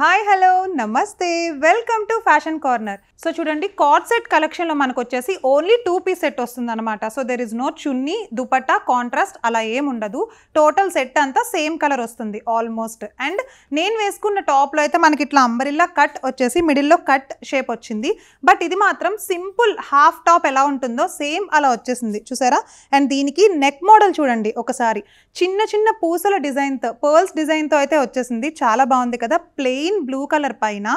Hi hello నమస్తే welcome to fashion corner. So చూడండి, cord set కలెక్షన్లో మనకు వచ్చేసి ఓన్లీ 2 పీస్ సెట్ వస్తుంది అనమాట. So there is no chunni, dupatta, contrast అలా ఏం ఉండదు. టోటల్ సెట్ అంతా సేమ్ కలర్ వస్తుంది ఆల్మోస్ట్. అండ్ నేను వేసుకున్న టాప్లో అయితే మనకి ఇట్లా అంబరిల్లా కట్ వచ్చేసి మిడిల్లో కట్ షేప్ వచ్చింది. బట్ ఇది మాత్రం సింపుల్ హాఫ్ టాప్ ఎలా ఉంటుందో సేమ్ అలా వచ్చేసింది చూసారా. అండ్ దీనికి నెక్ మోడల్ చూడండి ఒకసారి, చిన్న చిన్న పూసల డిజైన్తో, పర్ల్స్ డిజైన్తో అయితే వచ్చేసింది. చాలా బాగుంది కదా. ప్లెయిన్ బ్లూ కలర్ పైన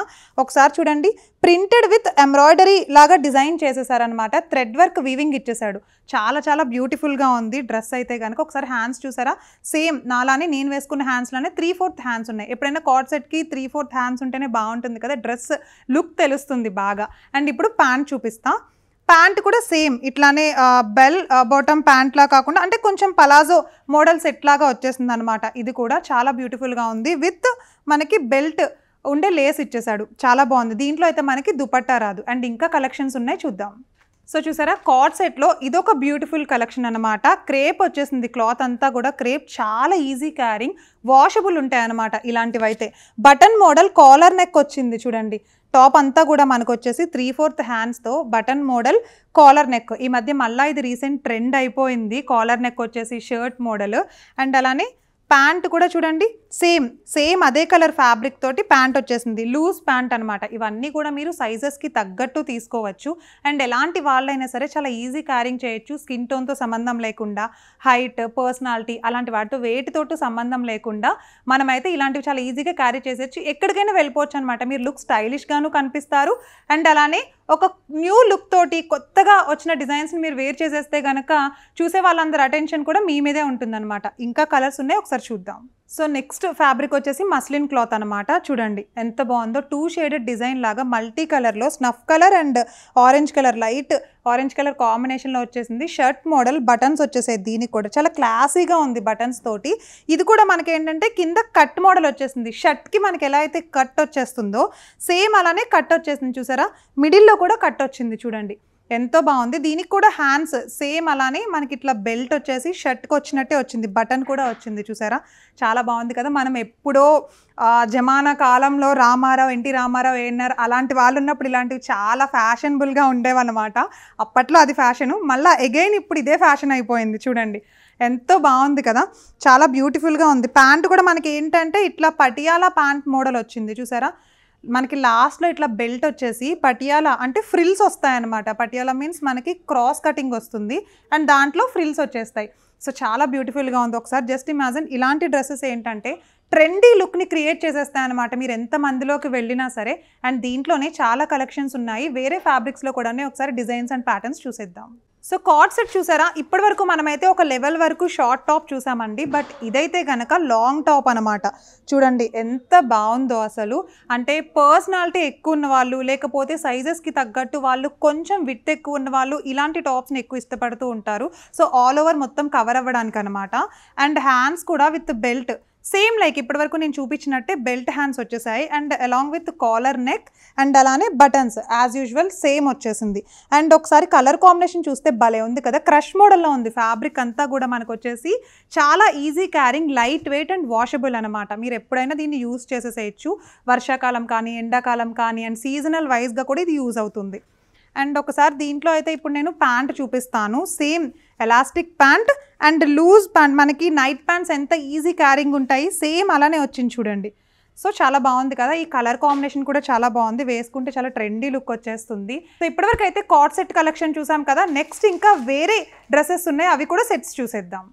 ఒకసారి చూడండి, ప్రింటెడ్ విత్ ఎంబ్రాయిడరీ లాగా డిజైన్ చేసేసారనమాట. థ్రెడ్ వర్క్ వీవింగ్ ఇచ్చేసాడు. చాలా చాలా బ్యూటిఫుల్గా ఉంది డ్రెస్ అయితే కనుక. ఒకసారి హ్యాండ్స్ చూసారా, సేమ్ నాలానే నేను వేసుకున్న హ్యాండ్స్లోనే 3/4 హ్యాండ్స్ ఉన్నాయి. ఎప్పుడైనా కార్డ్ సెట్కి 3/4 హ్యాండ్స్ ఉంటేనే బాగుంటుంది కదా, డ్రెస్ లుక్ తెలుస్తుంది బాగా. అండ్ ఇప్పుడు ప్యాంట్ చూపిస్తా. ప్యాంట్ కూడా సేమ్ ఇట్లానే బెల్ బాటమ్ ప్యాంట్ లా కాకుండా అంటే కొంచెం పలాజో మోడల్ సెట్ లాగా వచ్చేసింది అనమాట. ఇది కూడా చాలా బ్యూటిఫుల్గా ఉంది. విత్ మనకి బెల్ట్ ఉండే లేస్ ఇచ్చేసాడు. చాలా బాగుంది. దీంట్లో అయితే మనకి దుపట్టా రాదు. అండ్ ఇంకా కలెక్షన్స్ ఉన్నాయి, చూద్దాం. సో చూసారా, కార్డ్ సెట్లో ఇదొక బ్యూటిఫుల్ కలెక్షన్ అనమాట. క్రేప్ వచ్చేసింది, క్లాత్ అంతా కూడా క్రేప్, చాలా ఈజీ క్యారింగ్, వాషబుల్ ఉంటాయి అనమాట ఇలాంటివి అయితే. బటన్ మోడల్ కాలర్ నెక్ వచ్చింది చూడండి. టాప్ అంతా కూడా మనకు వచ్చేసి 3/4 హ్యాండ్స్తో బటన్ మోడల్ కాలర్ నెక్. ఈ మధ్య మళ్ళీ ఇది రీసెంట్ ట్రెండ్ అయిపోయింది, కాలర్ నెక్ వచ్చేసి షర్ట్ మోడల్. అండ్ అలానే ప్యాంట్ కూడా చూడండి, సేమ్ అదే కలర్ ఫ్యాబ్రిక్ తోటి ప్యాంట్ వచ్చేసింది. లూజ్ ప్యాంట్ అనమాట. ఇవన్నీ కూడా మీరు సైజెస్కి తగ్గట్టు తీసుకోవచ్చు. అండ్ ఎలాంటి వాళ్ళైనా సరే చాలా ఈజీ క్యారింగ్ చేయొచ్చు. స్కిన్ టోన్తో సంబంధం లేకుండా, హైట్, పర్సనాలిటీ అలాంటి వాటితో వేటితోటి సంబంధం లేకుండా మనమైతే ఇలాంటివి చాలా ఈజీగా క్యారీ చేసేయచ్చు. ఎక్కడికైనా వెళ్ళిపోవచ్చు అనమాట. మీరు లుక్ స్టైలిష్గాను కనిపిస్తారు. అండ్ అలానే ఒక న్యూ లుక్ తోటి కొత్తగా వచ్చిన డిజైన్స్ని మీరు వేర్ చేసేస్తే కనుక చూసే వాళ్ళందరూ అటెన్షన్ కూడా మీ మీదే ఉంటుందన్నమాట. ఇంకా కలర్స్ ఉన్నాయి, ఒకసారి చూద్దాం. సో నెక్స్ట్ ఫ్యాబ్రిక్ వచ్చేసి మస్లిన్ క్లాత్ అనమాట. చూడండి ఎంత బాగుందో. 2 షేడెడ్ డిజైన్ లాగా మల్టీ కలర్లో, snuff colour and orange colour, light orange colour కాంబినేషన్లో వచ్చేసింది. షర్ట్ మోడల్, బటన్స్ వచ్చేసాయి. దీనికి కూడా చాలా క్లాసీగా ఉంది బటన్స్ తోటి. ఇది కూడా మనకి ఏంటంటే కింద కట్ మోడల్ వచ్చేసింది. షర్ట్కి మనకి ఎలా అయితే కట్ వచ్చేస్తుందో సేమ్ అలానే కట్ వచ్చేసింది చూసారా. మిడిల్లో కూడా కట్ వచ్చింది చూడండి, ఎంతో బాగుంది. దీనికి కూడా హ్యాండ్స్ సేమ్ అలానే మనకి ఇట్లా బెల్ట్ వచ్చేసి షర్ట్కి వచ్చినట్టే వచ్చింది. బటన్ కూడా వచ్చింది చూసారా. చాలా బాగుంది కదా. మనం ఎప్పుడో జమానా కాలంలో రామారావు, ఎన్టీ రామారావు, ఏఎన్ఆర్ అలాంటి వాళ్ళు ఉన్నప్పుడు ఇలాంటివి చాలా ఫ్యాషనబుల్గా ఉండేవన్నమాట. అప్పట్లో అది ఫ్యాషను, మళ్ళీ అగైన్ ఇప్పుడు ఇదే ఫ్యాషన్ అయిపోయింది చూడండి. ఎంతో బాగుంది కదా, చాలా బ్యూటిఫుల్గా ఉంది. ప్యాంట్ కూడా మనకి ఏంటంటే ఇట్లా పటియాలా ప్యాంట్ మోడల్ వచ్చింది చూసారా. మనకి లాస్ట్లో ఇట్లా బెల్ట్ వచ్చేసి పటియాలా అంటే ఫ్రిల్స్ వస్తాయన్నమాట. పటియాలా మీన్స్ మనకి క్రాస్ కటింగ్ వస్తుంది అండ్ దాంట్లో ఫ్రిల్స్ వచ్చేస్తాయి. సో చాలా బ్యూటిఫుల్గా ఉంది. ఒకసారి జస్ట్ ఇమాజిన్, ఇలాంటి డ్రెస్సెస్ ఏంటంటే ట్రెండీ లుక్ని క్రియేట్ చేసేస్తాయన్నమాట మీరు ఎంత మందిలోకి వెళ్ళినా సరే. అండ్ దీంట్లోనే చాలా కలెక్షన్స్ ఉన్నాయి వేరే ఫ్యాబ్రిక్స్లో కూడా. ఒకసారి డిజైన్స్ అండ్ ప్యాటర్న్స్ చూసేద్దాం. సో కార్డ్ సెట్ చూసారా, ఇప్పటి వరకు మనమైతే ఒక లెవెల్ వరకు షార్ట్ టాప్ చూసామండి. బట్ ఇదైతే కనుక లాంగ్ టాప్ అనమాట. చూడండి ఎంత బాగుందో అసలు. అంటే పర్సనాలిటీ ఎక్కువ ఉన్న వాళ్ళు, లేకపోతే సైజెస్కి తగ్గట్టు వాళ్ళు, కొంచెం విడ్త్ ఎక్కువ ఉన్న వాళ్ళు ఇలాంటి టాప్స్ని ఎక్కువ ఇష్టపడుతూ ఉంటారు. సో ఆల్ ఓవర్ మొత్తం కవర్ అవ్వడానికి అనమాట. అండ్ హ్యాండ్స్ కూడా విత్ బెల్ట్ సేమ్ లైక్ ఇప్పటి వరకు నేను చూపించినట్టే బెల్ట్ హ్యాండ్స్ వచ్చేసాయి. And along with collar neck and అలానే బటన్స్ యాజ్ యూజువల్ సేమ్ వచ్చేసింది. అండ్ ఒకసారి కలర్ కాంబినేషన్ చూస్తే భలే ఉంది కదా, క్రష్ మోడల్లో ఉంది. ఫ్యాబ్రిక్ అంతా కూడా మనకు వచ్చేసి చాలా easy carrying, light weight and washable అనమాట. మీరు ఎప్పుడైనా దీన్ని యూజ్ చేసేసేయచ్చు. వర్షాకాలం కానీ, ఎండాకాలం కానీ, అండ్ సీజనల్ వైజ్గా కూడా ఇది యూజ్ అవుతుంది. అండ్ ఒకసారి దీంట్లో అయితే ఇప్పుడు నేను ప్యాంట్ చూపిస్తాను. Same elastic pant and loose pant. మనకి నైట్ ప్యాంట్స్ ఎంత ఈజీ క్యారింగ్ ఉంటాయి, సేమ్ అలానే వచ్చింది చూడండి. సో చాలా బాగుంది కదా. ఈ కలర్ కాంబినేషన్ కూడా చాలా బాగుంది, వేసుకుంటే చాలా ట్రెండీ లుక్ వచ్చేస్తుంది. సో ఇప్పటివరకు అయితే కార్డ్ సెట్ కలెక్షన్ చూసాం కదా. నెక్స్ట్ ఇంకా వేరే డ్రెస్సెస్ ఉన్నాయి, అవి కూడా సెట్స్ చూసేద్దాం.